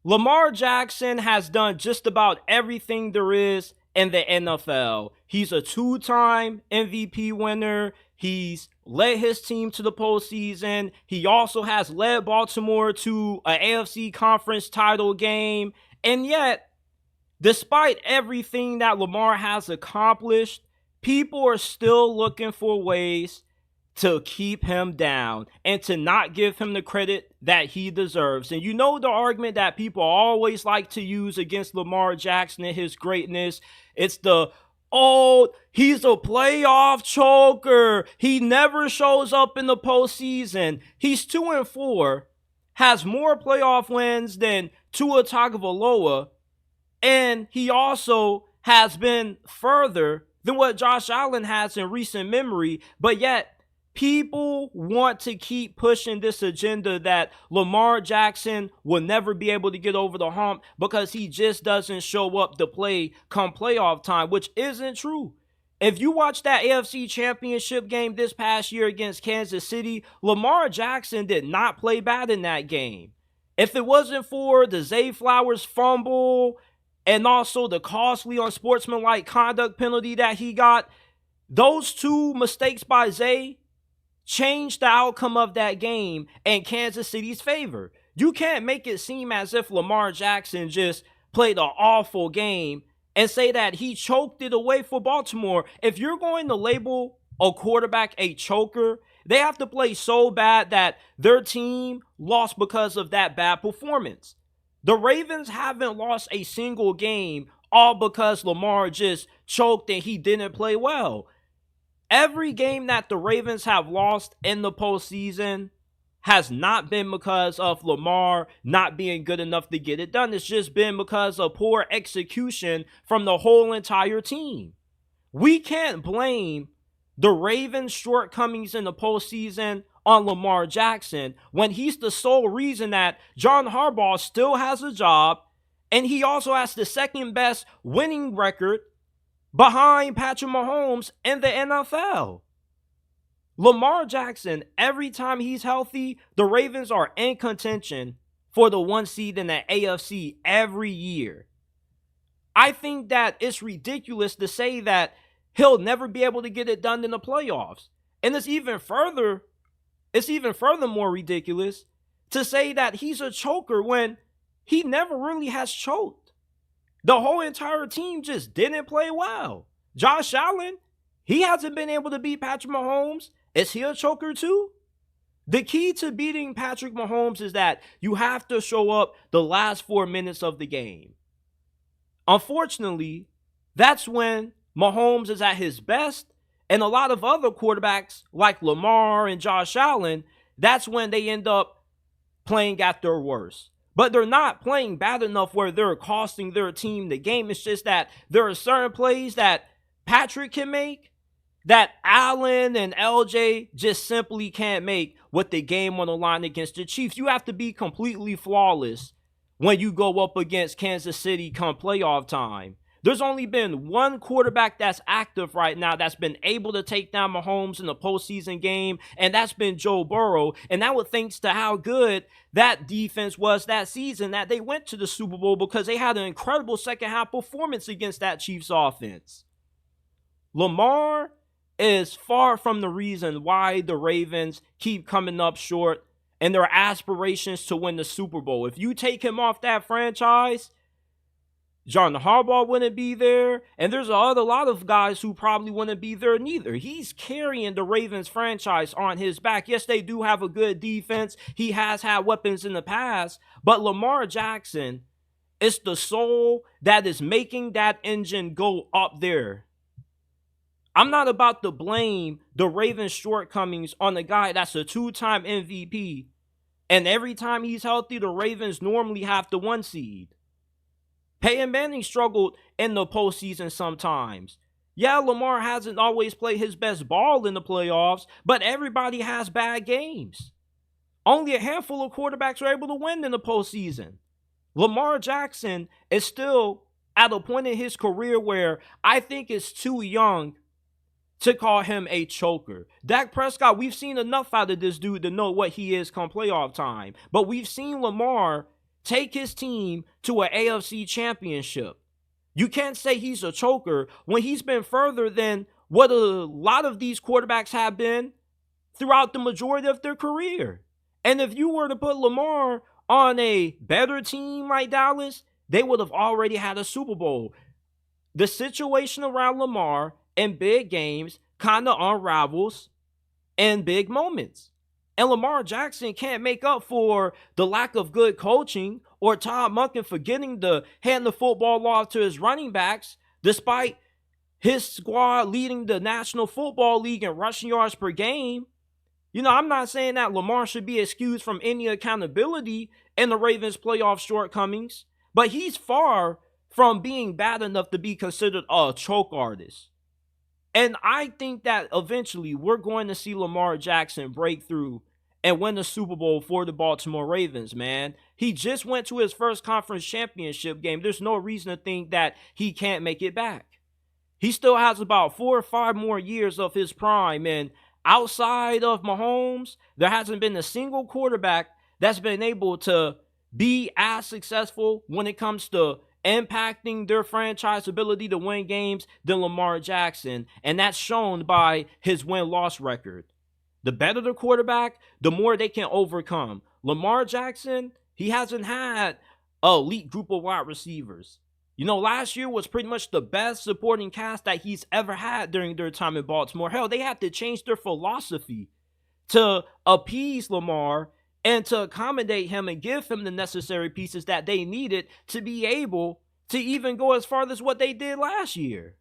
Lamar Jackson has done just about everything there is in the NFL. He's a two-time MVP winner. He's led his team to the postseason. He also has led Baltimore to an AFC conference title game. And yet, despite everything that Lamar has accomplished, people are still looking for ways to keep him down and to not give him the credit that he deserves. And you know the argument that people always like to use against Lamar Jackson and his greatness? It's he's a playoff choker. He never shows up in the postseason. He's 2-4, has more playoff wins than Tua Tagovailoa, and he also has been further than what Josh Allen has in recent memory, but yet people want to keep pushing this agenda that Lamar Jackson will never be able to get over the hump because he just doesn't show up to play come playoff time, which isn't true. If you watch that AFC Championship game this past year against Kansas City, Lamar Jackson did not play bad in that game. If it wasn't for the Zay Flowers fumble and also the costly unsportsmanlike conduct penalty that he got, those two mistakes by Zay changed the outcome of that game in Kansas City's favor. You can't make it seem as if Lamar Jackson just played an awful game and say that he choked it away for Baltimore. If you're going to label a quarterback a choker, they have to play so bad that their team lost because of that bad performance. The Ravens haven't lost a single game all because Lamar just choked and he didn't play well. Every game that the Ravens have lost in the postseason has not been because of Lamar not being good enough to get it done. It's just been because of poor execution from the whole entire team. We can't blame the Ravens' shortcomings in the postseason on Lamar Jackson when he's the sole reason that John Harbaugh still has a job, and he also has the second best winning record behind Patrick Mahomes in the NFL. Lamar Jackson, every time he's healthy, the Ravens are in contention for the 1 seed in the AFC every year. I think that it's ridiculous to say that he'll never be able to get it done in the playoffs. And it's even further more ridiculous to say that he's a choker when he never really has choked. The whole entire team just didn't play well. Josh Allen, he hasn't been able to beat Patrick Mahomes. Is he a choker too? The key to beating Patrick Mahomes is that you have to show up the last 4 minutes of the game. Unfortunately, that's when Mahomes is at his best, and a lot of other quarterbacks like Lamar and Josh Allen, that's when they end up playing at their worst. But they're not playing bad enough where they're costing their team the game. It's just that there are certain plays that Patrick can make that Allen and LJ just simply can't make with the game on the line against the Chiefs. You have to be completely flawless when you go up against Kansas City come playoff time. There's only been one quarterback that's active right now that's been able to take down Mahomes in a postseason game, and that's been Joe Burrow. And that was thanks to how good that defense was that season that they went to the Super Bowl because they had an incredible second half performance against that Chiefs offense. Lamar is far from the reason why the Ravens keep coming up short in their aspirations to win the Super Bowl. If you take him off that franchise, John Harbaugh wouldn't be there, and there's a lot of guys who probably wouldn't be there neither. He's carrying the Ravens franchise on his back. Yes, they do have a good defense. He has had weapons in the past, but Lamar Jackson is the soul that is making that engine go up there. I'm not about to blame the Ravens' shortcomings on the guy that's a two-time MVP, and every time he's healthy, the Ravens normally have the 1 seed. Peyton Manning struggled in the postseason sometimes. Yeah, Lamar hasn't always played his best ball in the playoffs, but everybody has bad games. Only a handful of quarterbacks are able to win in the postseason. Lamar Jackson is still at a point in his career where I think it's too young to call him a choker. Dak Prescott, we've seen enough out of this dude to know what he is come playoff time. But we've seen Lamar take his team to an AFC championship. You can't say he's a choker when he's been further than what a lot of these quarterbacks have been throughout the majority of their career. And if you were to put Lamar on a better team like Dallas, they would have already had a Super Bowl. The situation around Lamar in big games kind of unravels in big moments. And Lamar Jackson can't make up for the lack of good coaching or Todd Monken forgetting to hand the football off to his running backs, despite his squad leading the National Football League in rushing yards per game. You know, I'm not saying that Lamar should be excused from any accountability in the Ravens' playoff shortcomings, but he's far from being bad enough to be considered a choke artist. And I think that eventually we're going to see Lamar Jackson break through and win the Super Bowl for the Baltimore Ravens, man. He just went to his first conference championship game. There's no reason to think that he can't make it back. He still has about 4 or 5 more years of his prime, and outside of Mahomes, there hasn't been a single quarterback that's been able to be as successful when it comes to impacting their franchise ability to win games than Lamar Jackson, and that's shown by his win-loss record. The better the quarterback, the more they can overcome. Lamar Jackson, he hasn't had an elite group of wide receivers. You know, last year was pretty much the best supporting cast that he's ever had during their time in Baltimore. Hell, they had to change their philosophy to appease Lamar and to accommodate him and give him the necessary pieces that they needed to be able to even go as far as what they did last year.